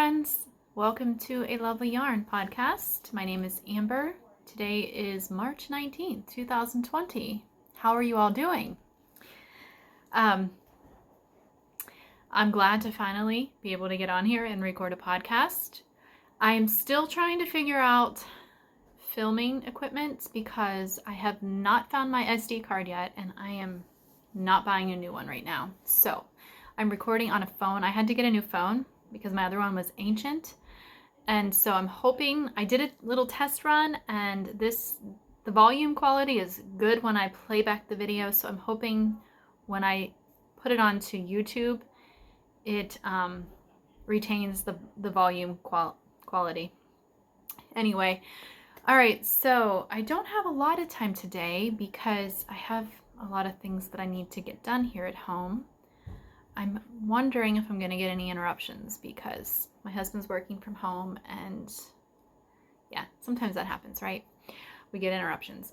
friends. Welcome to a Lovely Yarn podcast. My name is Amber. Today is March 19th, 2020. How are you all doing? I'm glad to finally be able to get on here and record a podcast. I am still trying to figure out filming equipment because I have not found my SD card yet, and I am not buying a new one right now. So I'm recording on a phone. I had to get a new phone because my other one was ancient. And so I'm hoping, I did a little test run, and the volume quality is good when I play back the video. So I'm hoping when I put it onto YouTube, it retains the volume quality. Anyway, all right, so I don't have a lot of time today because I have a lot of things that I need to get done here at home. I'm wondering if I'm going to get any interruptions because my husband's working from home, and yeah, sometimes that happens, right? We get interruptions.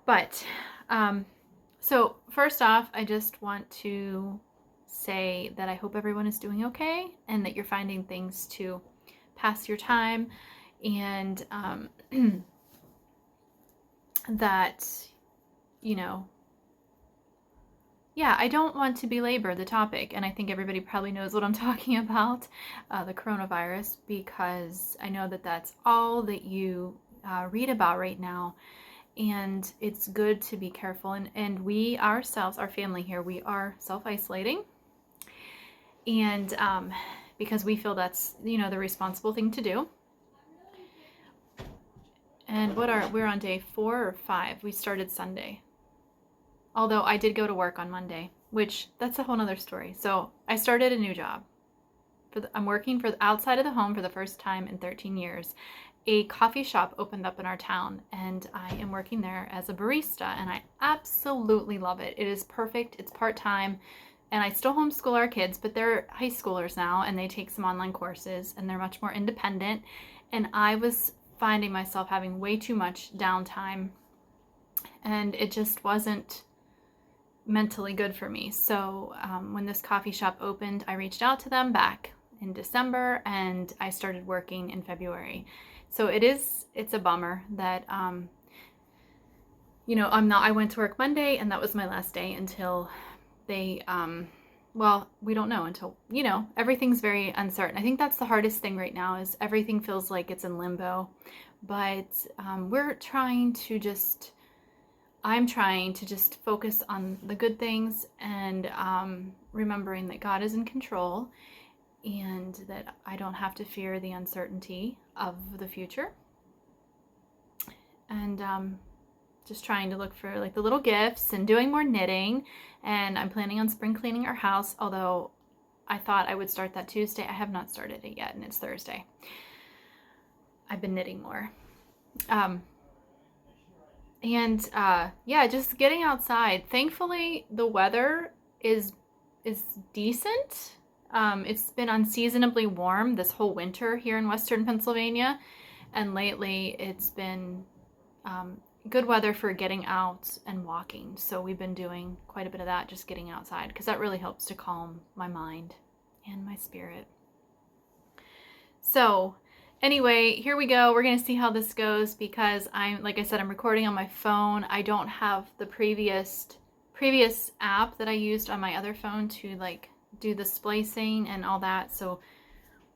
But so first off, I just want to say that I hope everyone is doing okay and that you're finding things to pass your time, and that, you know, yeah, I don't want to belabor the topic, and I think everybody probably knows what I'm talking about, the coronavirus, because I know that that's all that you read about right now, and it's good to be careful, and we ourselves, our family here, we are self-isolating, and because we feel that's, you know, the responsible thing to do. And we're on day 4 or 5. We started Sunday. Although I did go to work on Monday, which that's a whole nother story. So I started a new job. I'm working for outside of the home for the first time in 13 years. A coffee shop opened up in our town, and I am working there as a barista, and I absolutely love it. It is perfect. It's part-time, and I still homeschool our kids, but they're high schoolers now, and they take some online courses, and they're much more independent. And I was finding myself having way too much downtime, and it just wasn't mentally good for me. So when this coffee shop opened, I reached out to them back in December, and I started working in February. So it's a bummer that you know, I went to work Monday, and that was my last day until they well, we don't know until, you know, everything's very uncertain. I think that's the hardest thing right now, is everything feels like it's in limbo, but I'm trying to just focus on the good things, and remembering that God is in control, and that I don't have to fear the uncertainty of the future, and just trying to look for like the little gifts and doing more knitting. And I'm planning on spring cleaning our house, although I thought I would start that Tuesday. I have not started it yet, and it's Thursday. I've been knitting more. Yeah, just getting outside. Thankfully, the weather is decent. It's been unseasonably warm this whole winter here in Western Pennsylvania, and lately it's been good weather for getting out and walking. So we've been doing quite a bit of that, just getting outside, because that really helps to calm my mind and my spirit. So anyway, here we go. We're going to see how this goes, because like I said, I'm recording on my phone. I don't have the previous app that I used on my other phone to like do the splicing and all that. So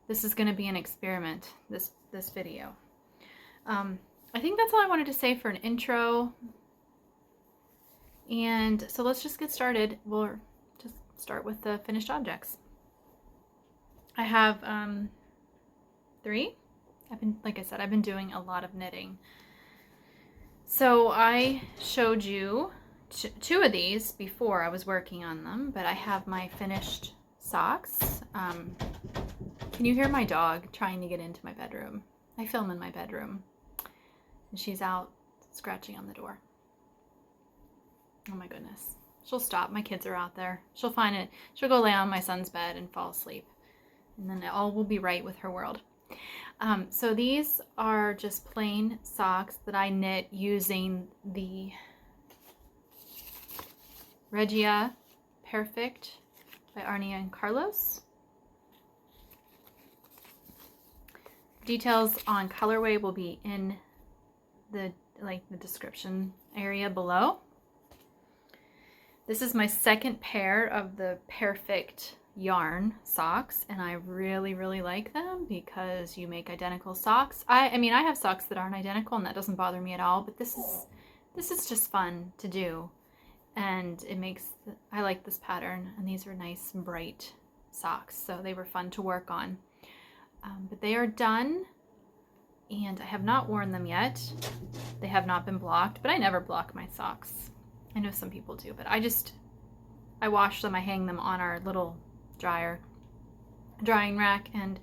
this is going to be an experiment, this video. I think that's all I wanted to say for an intro. And so let's just get started. We'll just start with the finished objects. I have 3. Like I said, I've been doing a lot of knitting. So I showed you 2 of these before I was working on them, but I have my finished socks. Can you hear my dog trying to get into my bedroom? I film in my bedroom, and she's out scratching on the door. Oh my goodness. She'll stop. My kids are out there. She'll find it. She'll go lay on my son's bed and fall asleep, and then all will be right with her world. So these are just plain socks that I knit using the Regia Perfect by Arnie and Carlos. Details on colorway will be in the description area below. This is my second pair of the Perfect yarn socks, and I really, really like them because you make identical socks. I mean, I have socks that aren't identical, and that doesn't bother me at all, but this is just fun to do, and I like this pattern, and these are nice and bright socks, so they were fun to work on. But they are done, and I have not worn them yet. They have not been blocked, but I never block my socks. I know some people do, but I wash them, I hang them on our little drying rack, and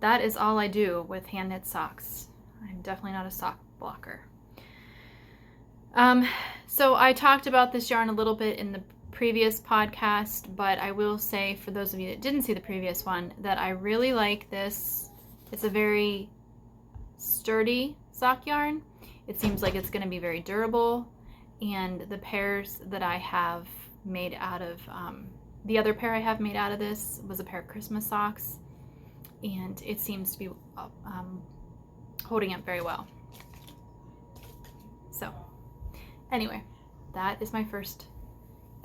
that is all I do with hand knit socks. I'm definitely not a sock blocker. So I talked about this yarn a little bit in the previous podcast, but I will say, for those of you that didn't see the previous one, that I really like this. It's a very sturdy sock yarn. It seems like it's going to be very durable, and the pairs that I have made out of, the other pair I have made out of this was a pair of Christmas socks, and it seems to be holding up very well. So anyway, that is my first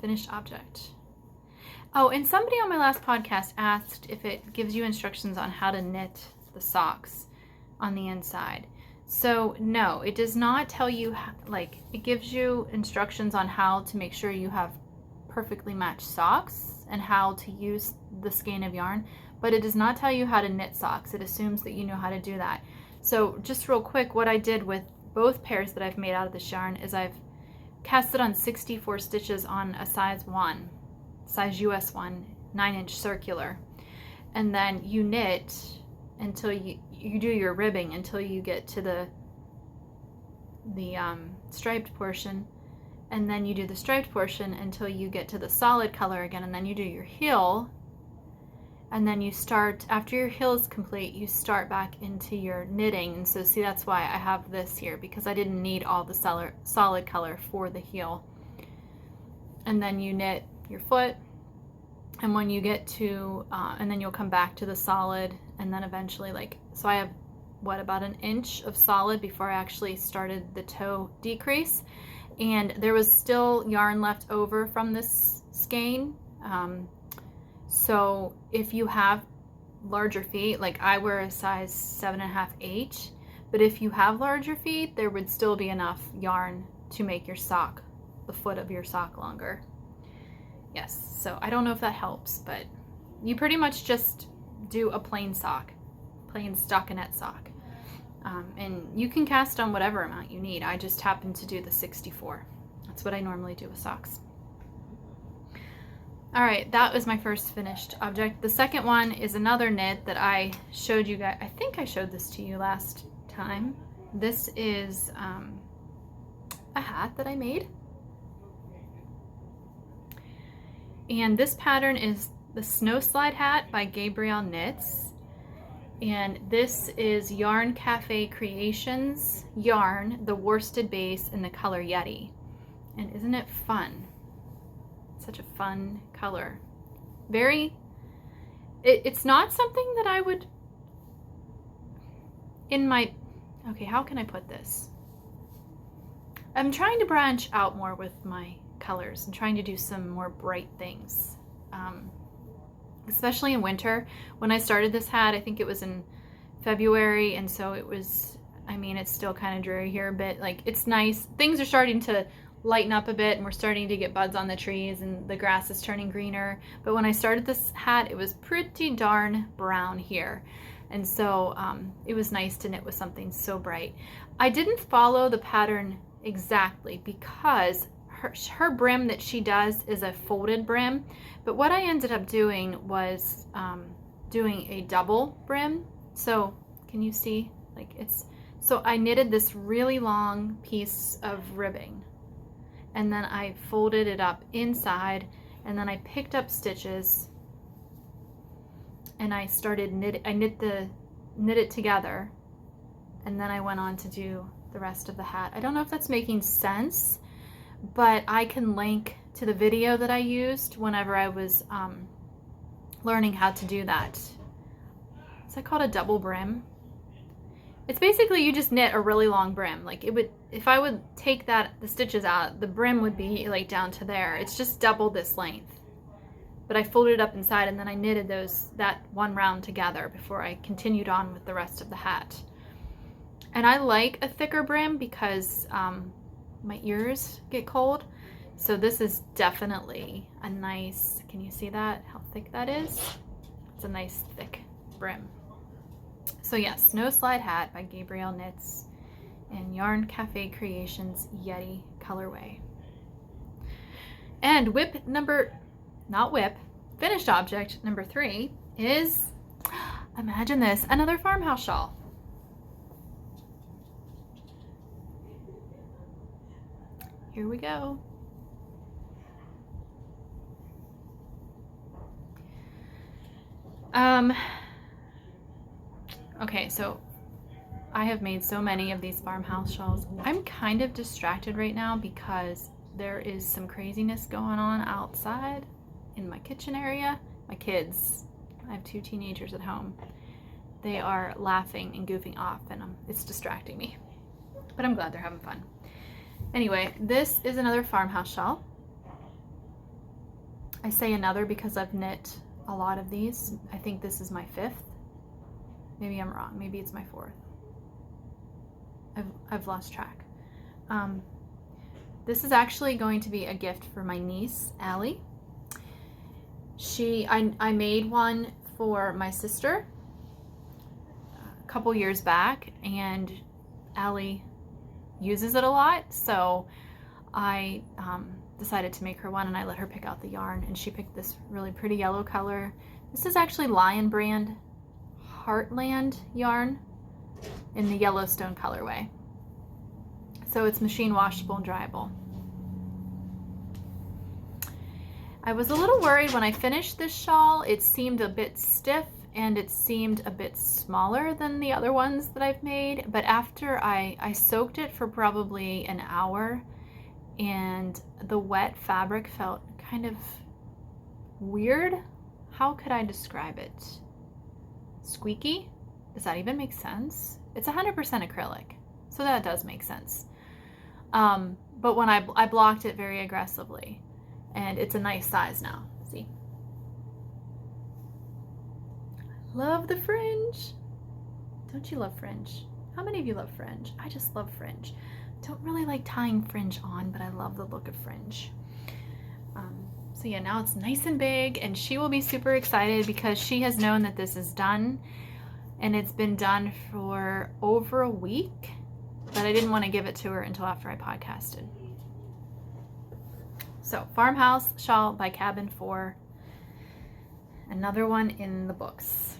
finished object. Oh, and somebody on my last podcast asked if it gives you instructions on how to knit the socks on the inside. So no, it does not tell you, it gives you instructions on how to make sure you have perfectly matched socks and how to use the skein of yarn, but it does not tell you how to knit socks. It assumes that you know how to do that. So just real quick, what I did with both pairs that I've made out of this yarn is I've casted on 64 stitches on a size US 1, 9-inch circular, and then you knit until you do your ribbing until you get to the striped portion, and then you do the striped portion until you get to the solid color again, and then you do your heel, and then you start, after your heel is complete, you start back into your knitting. And so see, that's why I have this here, because I didn't need all the solid color for the heel. And then you knit your foot, and when you get to and then you'll come back to the solid, and then eventually, so I have about an inch of solid before I actually started the toe decrease, and there was still yarn left over from this skein. So if you have larger feet, like I wear a size 7.5 H, but if you have larger feet, there would still be enough yarn to make your sock, the foot of your sock, longer. Yes, so I don't know if that helps, but you pretty much just do a plain stockinette sock. And you can cast on whatever amount you need. I just happen to do the 64. That's what I normally do with socks. All right, that was my first finished object. The second one is another knit that I showed you guys. I think I showed this to you last time. This is a hat that I made. And this pattern is the Snowslide Hat by Gabrielle Knits. And this is Yarn Cafe Creations yarn, the worsted base in the color Yeti. And isn't it fun? Such a fun color. It's not something that I would, okay, how can I put this? I'm trying to branch out more with my colors and trying to do some more bright things. Especially in winter. When I started this hat, I think it was in February, and so it was, it's still kind of dreary here, but it's nice. Things are starting to lighten up a bit, and we're starting to get buds on the trees, and the grass is turning greener. But when I started this hat, it was pretty darn brown here, and so it was nice to knit with something so bright. I didn't follow the pattern exactly because her brim that she does is a folded brim, but what I ended up doing was doing a double brim. So can you see, so I knitted this really long piece of ribbing, and then I folded it up inside, and then I picked up stitches, and I started knit it together, and then I went on to do the rest of the hat. I don't know if that's making sense, but I can link to the video that I used whenever I was learning how to do that. Is that called a double brim? It's basically you just knit a really long brim. Like it would, if I would take the stitches out, the brim would be like down to there. It's just double this length. But I folded it up inside and then I knitted that one round together before I continued on with the rest of the hat. And I like a thicker brim because my ears get cold. So this is definitely a nice, can you see that? How thick that is? It's a nice thick brim. So yes, Snowslide Hat by Gabrielle Knits in Yarn Cafe Creations Yeti colorway. And finished object number 3 is, imagine this, another farmhouse shawl. Here we go. Okay, so I have made so many of these farmhouse shawls. I'm kind of distracted right now because there is some craziness going on outside in my kitchen area. My kids, I have 2 teenagers at home. They are laughing and goofing off and it's distracting me. But I'm glad they're having fun. Anyway, this is another farmhouse shawl. I say another because I've knit a lot of these. I think this is my 5th. Maybe I'm wrong. Maybe it's my 4th. I've lost track. This is actually going to be a gift for my niece, Allie. I made one for my sister a couple years back, and Allie uses it a lot, so I decided to make her one, and I let her pick out the yarn, and she picked this really pretty yellow color. This is actually Lion brand Heartland yarn in the Yellowstone colorway. So it's machine washable and dryable. I was a little worried when I finished this shawl. It seemed a bit stiff and it seemed a bit smaller than the other ones that I've made, but after I soaked it for probably an hour and the wet fabric felt kind of weird. How could I describe it? Squeaky? Does that even make sense? It's 100% acrylic, so that does make sense. But when I blocked it very aggressively, and it's a nice size now. See? Love the fringe. Don't you love fringe? How many of you love fringe? I just love fringe. Don't really like tying fringe on, but I love the look of fringe. So yeah, now it's nice and big, and she will be super excited because she has known that this is done, and it's been done for over a week, but I didn't want to give it to her until after I podcasted. So, Farmhouse Shawl by Cabin 4. Another one in the books.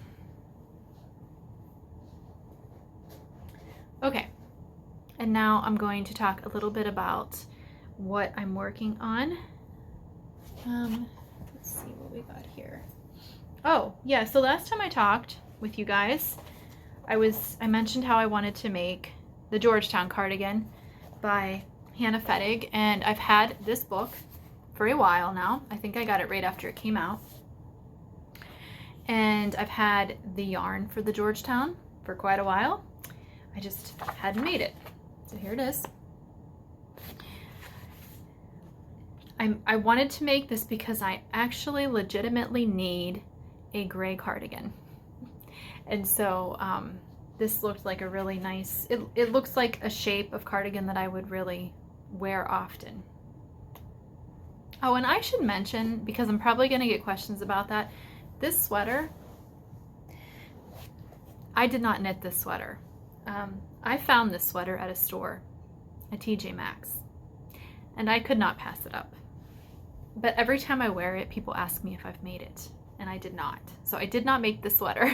Okay, and now I'm going to talk a little bit about what I'm working on. Let's see what we got here. Oh, yeah, so last time I talked with you guys, I mentioned how I wanted to make the Georgetown cardigan by Hannah Fettig, and I've had this book for a while now. I think I got it right after it came out. And I've had the yarn for the Georgetown for quite a while. I just hadn't made it. So here it is. I wanted to make this because I actually legitimately need a gray cardigan. And so this looked like a really nice, it looks like a shape of cardigan that I would really wear often. Oh, and I should mention, because I'm probably going to get questions about that, this sweater, I did not knit this sweater. I found this sweater at a store, at TJ Maxx, and I could not pass it up. But every time I wear it, people ask me if I've made it, and I did not. So I did not make the sweater.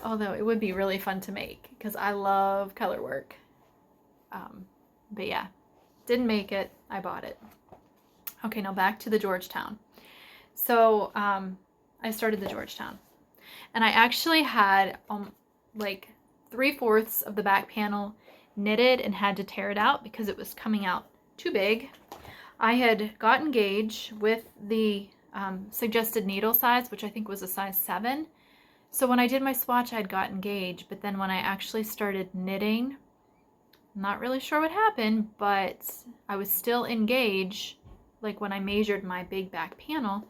Although it would be really fun to make, because I love color work. But yeah, didn't make it. I bought it. Okay, now back to the Georgetown. So I started the Georgetown, and I actually had like 3/4 of the back panel knitted and had to tear it out because it was coming out too big. I had gotten gauge with the suggested needle size, which I think was a size 7. So when I did my swatch, I'd gotten gauge, but then when I actually started knitting, I'm not really sure what happened, but I was still in gauge, like when I measured my big back panel,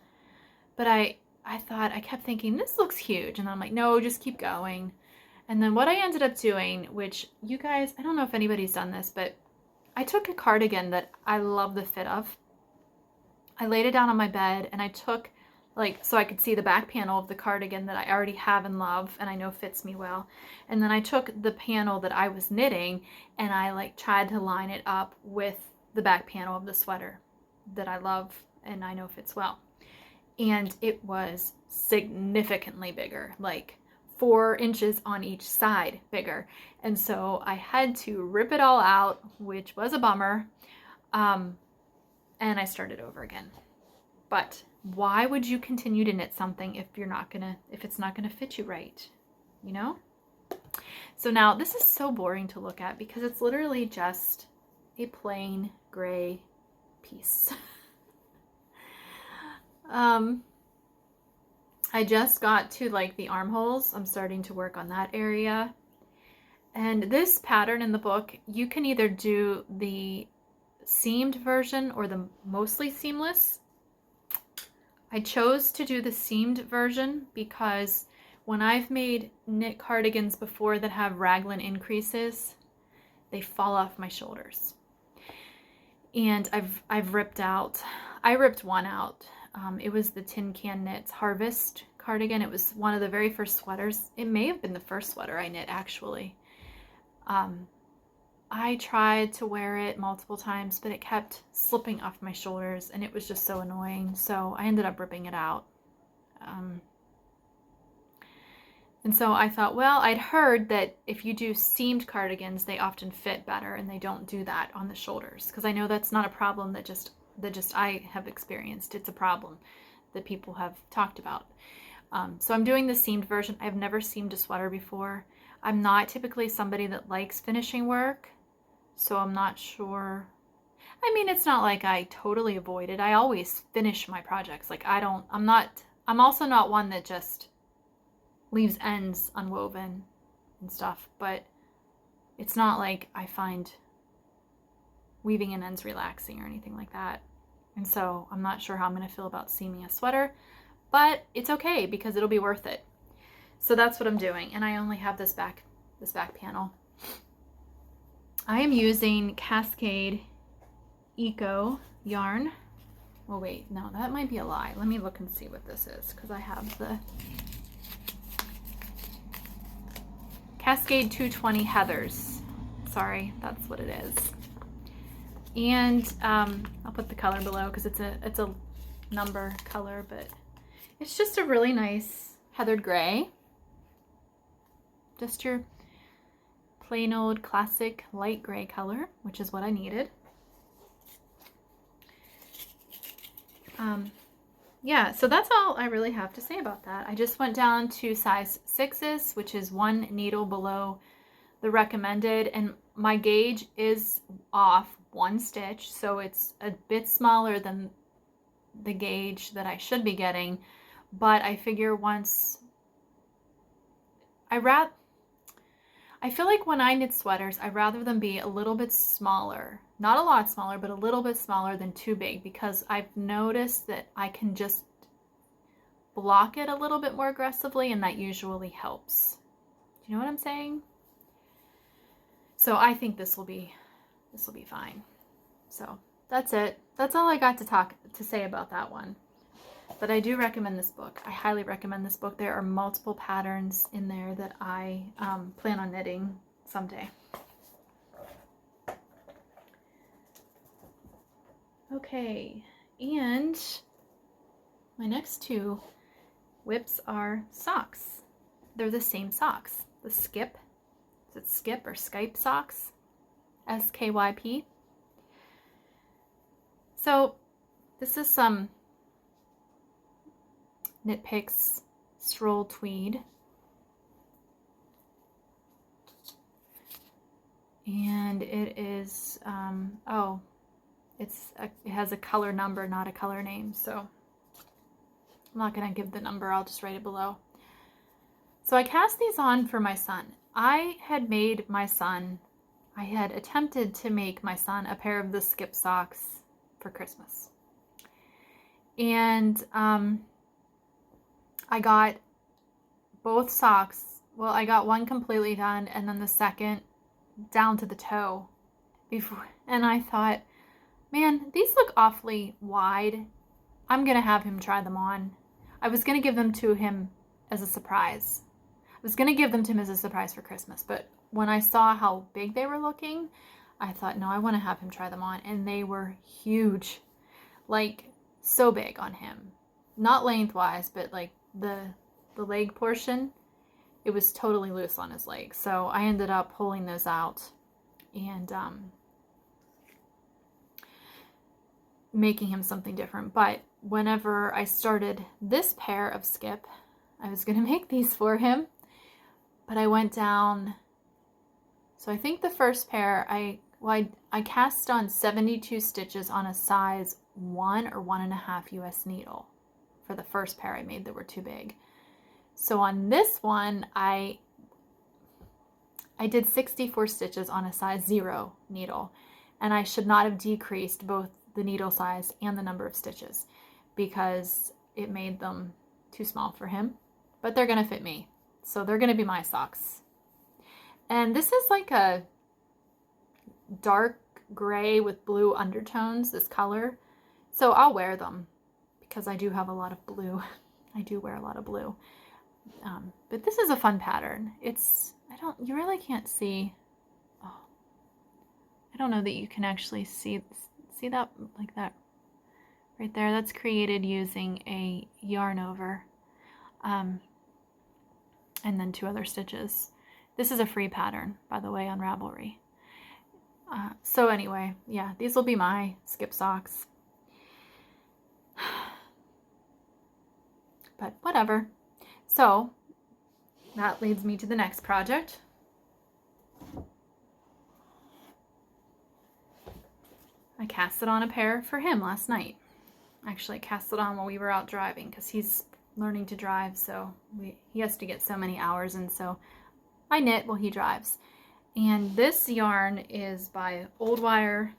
but I kept thinking, this looks huge, and I'm like, no, just keep going. And then what I ended up doing, which you guys, I don't know if anybody's done this, but I took a cardigan that I love the fit of. I laid it down on my bed and I took, like, so I could see the back panel of the cardigan that I already have and love and I know fits me well. And then I took the panel that I was knitting and I like tried to line it up with the back panel of the sweater that I love and I know fits well. And it was significantly bigger, like 4 inches on each side bigger. And so I had to rip it all out, which was a bummer. And I started over again. But why would you continue to knit something if it's not gonna fit you right, you know? So now this is so boring to look at because it's literally just a plain gray piece. I just got to like the armholes. I'm starting to work on that area. And this pattern in the book, you can either do the seamed version or the mostly seamless. I chose to do the seamed version because when I've made knit cardigans before that have raglan increases, they fall off my shoulders. And I've ripped out, I ripped one out. It was the Tin Can Knits Harvest cardigan. It was one of the very first sweaters. It may have been the first sweater I knit actually. I tried to wear it multiple times, but it kept slipping off my shoulders and it was just so annoying. So I ended up ripping it out. And so I thought, well, I'd heard that if you do seamed cardigans, they often fit better and they don't do that on the shoulders. Because I know that's not a problem that just I have experienced. It's a problem that people have talked about. So I'm doing the seamed version. I've never seamed a sweater before. I'm not typically somebody that likes finishing work, so I'm not sure. I mean, it's not like I totally avoid it. I always finish my projects. Like I'm also not one that just leaves ends unwoven and stuff, but it's not like I find weaving in ends relaxing or anything like that. And so I'm not sure how I'm going to feel about seaming a sweater, but it's okay because it'll be worth it. So that's what I'm doing. And I only have this back panel. I am using Cascade Eco yarn. Oh wait, no, that might be a lie. Let me look and see what this is because I have the Cascade 220 Heathers. Sorry, that's what it is. And I'll put the color below because it's a number color, but it's just a really nice heathered gray. Just your plain old classic light gray color, which is what I needed. Yeah, so that's all I really have to say about that. I just went down to size 6s, which is 1 needle below the recommended, and my gauge is off 1 stitch, so it's a bit smaller than the gauge that I should be getting, but I figure once I feel like when I knit sweaters, I'd rather them be a little bit smaller. Not a lot smaller, but a little bit smaller than too big, because I've noticed that I can just block it a little bit more aggressively, and that usually helps. Do you know what I'm saying? So I think this will be fine. So that's it. That's all I got to say about that one. But I do recommend this book. I highly recommend this book. There are multiple patterns in there that I plan on knitting someday. Okay, and my next 2 whips are socks. They're the same socks. The Skip. Is it Skip or Skype socks? SKYP. So this is some Knit Picks Stroll Tweed. And it is, it has a color number, not a color name. So I'm not going to give the number. I'll just write it below. So I cast these on for my son. I had attempted to make my son a pair of the skip socks for Christmas. And I got both socks. Well, I got one completely done and then the second down to the toe before. And I thought, man, these look awfully wide. I'm going to have him try them on. I was going to give them to him as a surprise. I was going to give them to him as a surprise for Christmas. But when I saw how big they were looking, I thought, no, I want to have him try them on. And they were huge. Like, so big on him. Not lengthwise, but like the leg portion, it was totally loose on his leg. So I ended up pulling those out and making him something different. But whenever I started this pair of skip, I was going to make these for him, but I went down. So I think the first pair, I cast on 72 stitches on a size 1 or 1.5 US needle for the first pair I made that were too big. So on this one, I did 64 stitches on a size 0 needle, and I should not have decreased both the needle size and the number of stitches because it made them too small for him, but they're gonna fit me. So they're gonna be my socks. And this is like a dark gray with blue undertones, this color. So I'll wear them because I do have a lot of blue. I do wear a lot of blue. But this is a fun pattern. You really can't see. Oh, I don't know that you can actually see that like that right there. That's created using a yarn over, and then 2 other stitches. This is a free pattern, by the way, on Ravelry. So anyway, yeah, these will be my skip socks. But whatever. So that leads me to the next project. I cast it on a pair for him last night. Actually, I cast it on while we were out driving because he's learning to drive, so he has to get so many hours, and so I knit while he drives. And this yarn is by Old Wire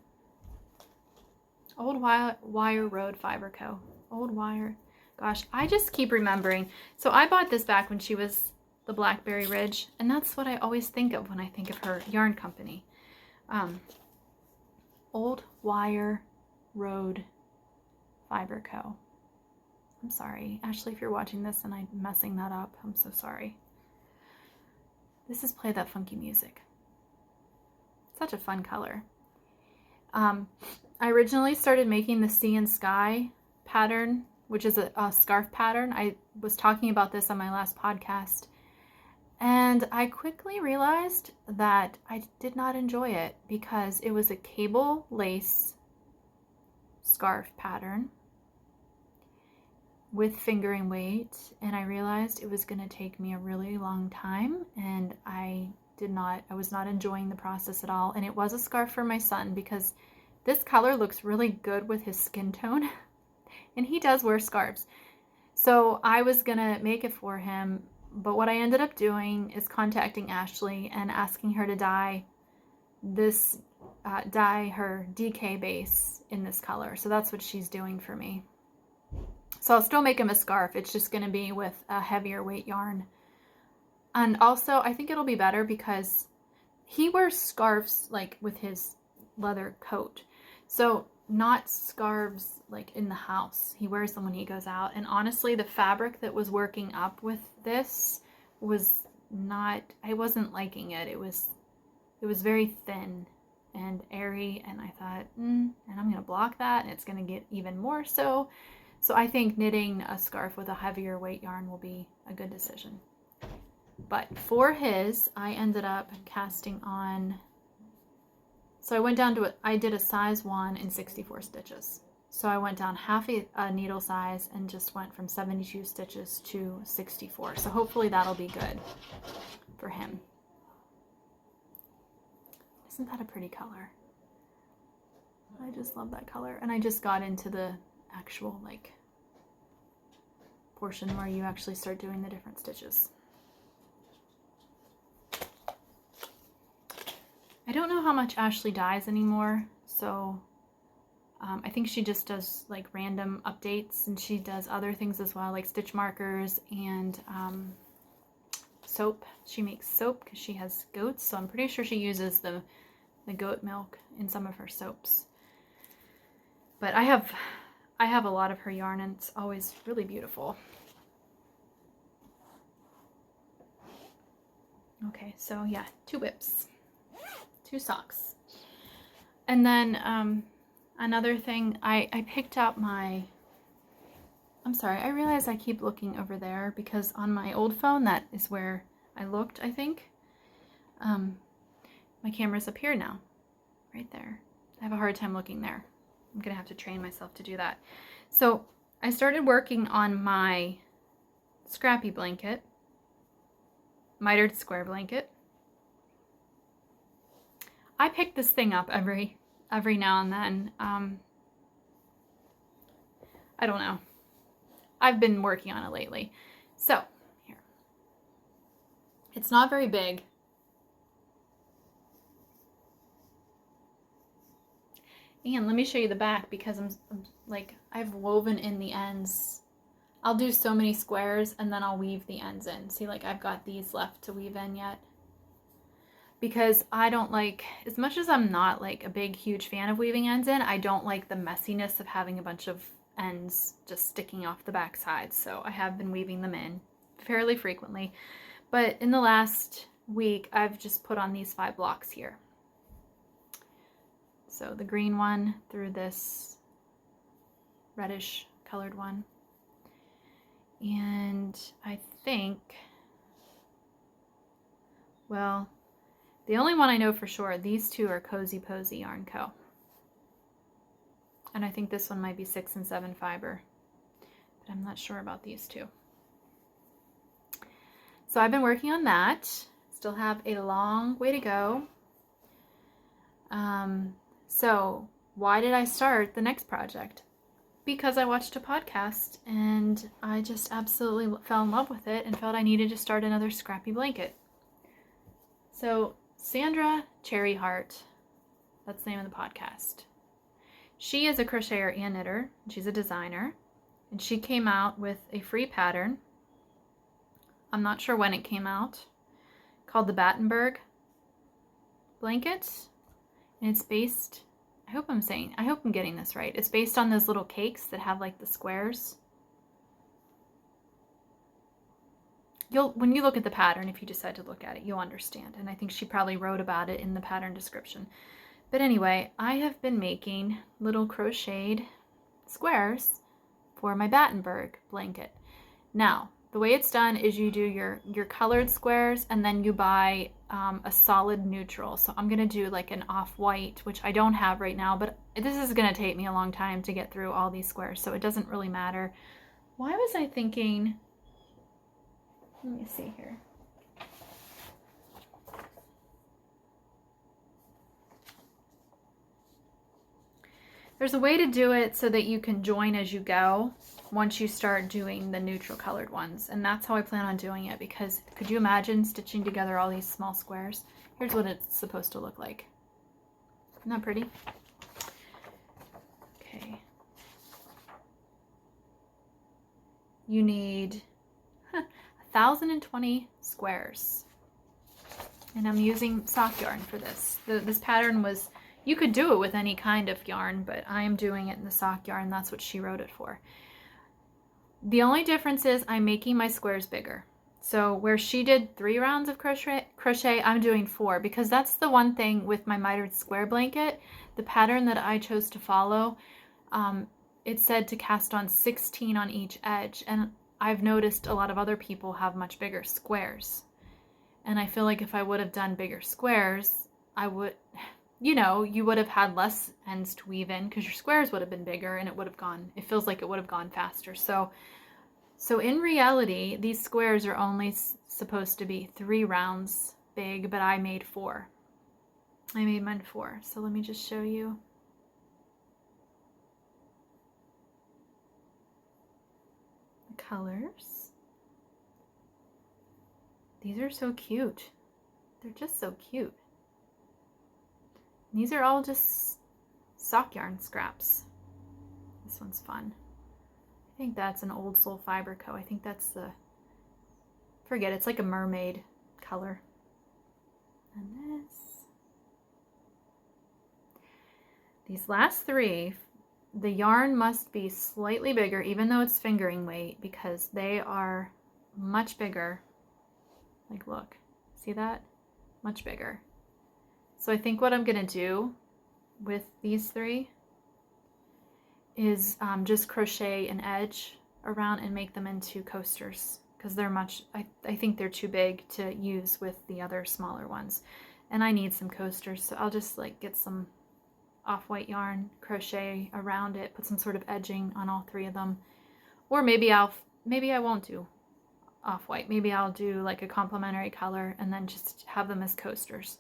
Road Fiber Co. Old Wire. Gosh, I just keep remembering. So I bought this back when she was the Blackberry Ridge, and that's what I always think of when I think of her yarn company. Old Wire Road Fiber Co. I'm sorry, Ashley, if you're watching this and I'm messing that up, I'm so sorry. This is Play That Funky Music. Such a fun color. I originally started making the Sea and Sky pattern, which is a scarf pattern. I was talking about this on my last podcast, and I quickly realized that I did not enjoy it because it was a cable lace scarf pattern with fingering weight, and I realized it was going to take me a really long time, and I was not enjoying the process at all. And it was a scarf for my son because this color looks really good with his skin tone and he does wear scarves. So I was gonna make it for him, but what I ended up doing is contacting Ashley and asking her to dye her DK base in this color. So that's what she's doing for me. So I'll still make him a scarf. It's just going to be with a heavier weight yarn. And also, I think it'll be better because he wears scarves like with his leather coat. So not scarves like in the house. He wears them when he goes out. And honestly, the fabric that was working up with this was not, I wasn't liking it. It was very thin and airy. And I thought, and I'm going to block that and it's going to get even more so. So I think knitting a scarf with a heavier weight yarn will be a good decision. But for his, I ended up casting on, so I went down to, I did a size 1 in 64 stitches. So I went down half a needle size and just went from 72 stitches to 64. So hopefully that'll be good for him. Isn't that a pretty color? I just love that color. And I just got into the actual like portion where you actually start doing the different stitches. I don't know how much Ashley dyes anymore, so I think she just does like random updates, and she does other things as well, like stitch markers and soap. She makes soap because she has goats, so I'm pretty sure she uses the goat milk in some of her soaps. But I have a lot of her yarn, and it's always really beautiful. Okay, so yeah, 2 whips, 2 socks. And then another thing, I picked up my, I'm sorry, I realize I keep looking over there because on my old phone, that is where I looked, I think. My camera's up here now, right there. I have a hard time looking there. I'm gonna have to train myself to do that. So I started working on my Scrappy blanket, mitered square blanket. I pick this thing up every now and then. I don't know. I've been working on it lately. So here, it's not very big. And let me show you the back because I'm like, I've woven in the ends. I'll do so many squares and then I'll weave the ends in. See, like I've got these left to weave in yet. Because I don't like, as much as I'm not like a big, huge fan of weaving ends in, I don't like the messiness of having a bunch of ends just sticking off the back side. So I have been weaving them in fairly frequently. But in the last week, I've just put on these 5 blocks here. So the green one through this reddish colored one. And I think, well, the only one I know for sure, these 2 are Cozy Posy Yarn Co. And I think this one might be 6 and 7 fiber, but I'm not sure about these 2. So I've been working on that. Still have a long way to go. So why did I start the next project? Because I watched a podcast and I just absolutely fell in love with it and felt I needed to start another Scrappy blanket. So Sandra Cherry Heart, that's the name of the podcast. She is a crocheter and knitter. She's a designer, and she came out with a free pattern. I'm not sure when it came out, called the Battenberg blanket. And it's based, I hope I'm getting this right. It's based on those little cakes that have like the squares. When you look at the pattern, if you decide to look at it, you'll understand. And I think she probably wrote about it in the pattern description. But anyway, I have been making little crocheted squares for my Battenberg blanket. Now, the way it's done is you do your colored squares and then you buy a solid neutral. So I'm gonna do like an off-white, which I don't have right now, but this is gonna take me a long time to get through all these squares, so it doesn't really matter. Why was I thinking, let me see here. There's a way to do it so that you can join as you go once you start doing the neutral colored ones. And that's how I plan on doing it, because could you imagine stitching together all these small squares? Here's what it's supposed to look like. Isn't that pretty? Okay. You need 1,020 squares. And I'm using sock yarn for this. This pattern was, you could do it with any kind of yarn, but I am doing it in the sock yarn. That's what she wrote it for. The only difference is I'm making my squares bigger. So where she did 3 rounds of crochet, I'm doing 4, because that's the one thing with my mitered square blanket. The pattern that I chose to follow, it said to cast on 16 on each edge. And I've noticed a lot of other people have much bigger squares. And I feel like if I would have done bigger squares, I would, you know, you would have had less ends to weave in because your squares would have been bigger and it would have gone, it feels like it would have gone faster. So in reality, these squares are only supposed to be 3 rounds big, but I made 4. I made mine 4. So let me just show you. The colors. These are so cute. They're just so cute. These are all just sock yarn scraps. This one's fun. I think that's an Old Soul Fiber Co. I think that's the, forget, it's like a mermaid color. And these last three, the yarn must be slightly bigger, even though it's fingering weight, because they are much bigger. Like, look, see that? Much bigger. So I think what I'm gonna do with these three is just crochet an edge around and make them into coasters, because they're much, I think they're too big to use with the other smaller ones. And I need some coasters, so I'll just like get some off-white yarn, crochet around it, put some sort of edging on all three of them. Or maybe I won't do off-white. Maybe I'll do like a complementary color and then just have them as coasters.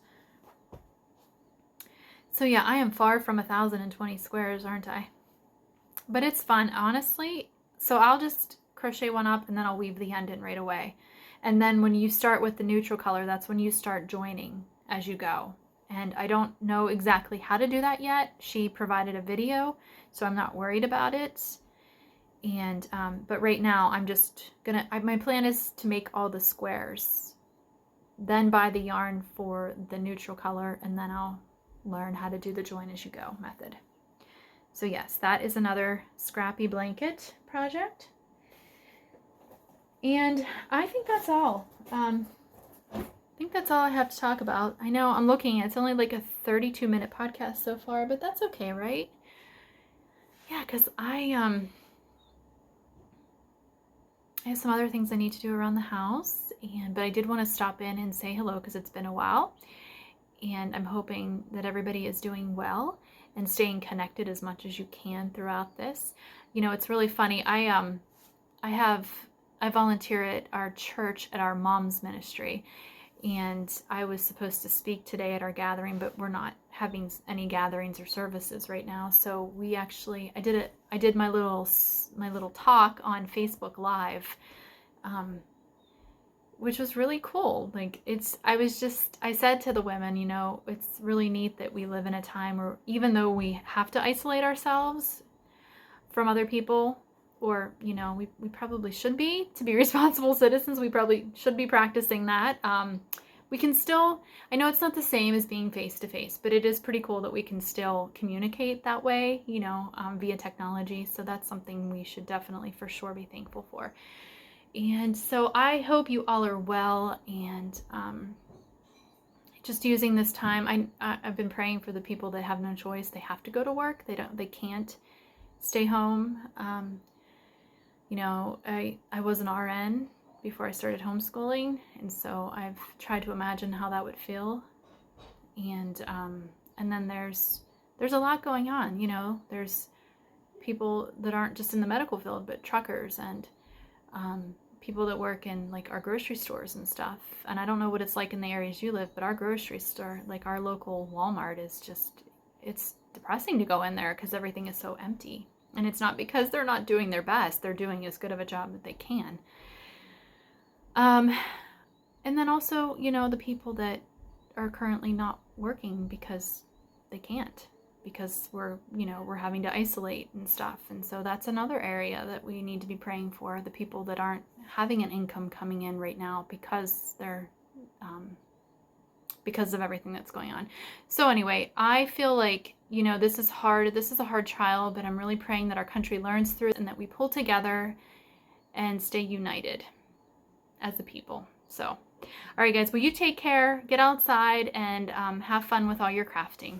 So yeah, I am far from 1,020 squares, aren't I? But it's fun, honestly. So I'll just crochet one up and then I'll weave the end in right away. And then when you start with the neutral color, that's when you start joining as you go. And I don't know exactly how to do that yet. She provided a video, so I'm not worried about it. And but right now I'm just gonna, my plan is to make all the squares, then buy the yarn for the neutral color, and then I'll learn how to do the join as you go method. So yes, that is another Scrappy blanket project. And I think that's all. I think that's all I have to talk about. I know I'm looking, it's only like a 32-minute podcast so far, but that's okay, right? Yeah, because I have some other things I need to do around the house, but I did want to stop in and say hello because it's been a while. And I'm hoping that everybody is doing well and staying connected as much as you can throughout this. You know, it's really funny. I volunteer at our church at our mom's ministry, and I was supposed to speak today at our gathering, but we're not having any gatherings or services right now. So we actually, I did my little talk on Facebook Live, which was really cool. Like I said to the women, you know, it's really neat that we live in a time where even though we have to isolate ourselves from other people, or, you know, we probably should be, to be responsible citizens, we probably should be practicing that. We can still, I know it's not the same as being face-to-face, but it is pretty cool that we can still communicate that way, you know, via technology. So that's something we should definitely for sure be thankful for. And so I hope you all are well, and just using this time, I've been praying for the people that have no choice. They have to go to work. They can't stay home. You know, I was an RN before I started homeschooling, and so I've tried to imagine how that would feel. And then there's a lot going on, you know. There's people that aren't just in the medical field, but truckers and people that work in like our grocery stores and stuff. And I don't know what it's like in the areas you live, but our grocery store, like our local Walmart, is just, it's depressing to go in there because everything is so empty. And it's not because they're not doing their best. They're doing as good of a job that they can. And then also, you know, the people that are currently not working because they can't, because we're having to isolate and stuff. And so that's another area that we need to be praying for, the people that aren't having an income coming in right now because they're, because of everything that's going on. So anyway, I feel like, you know, this is hard. This is a hard trial, but I'm really praying that our country learns through it and that we pull together and stay united as a people. So, all right, guys, well, you take care, get outside, and have fun with all your crafting.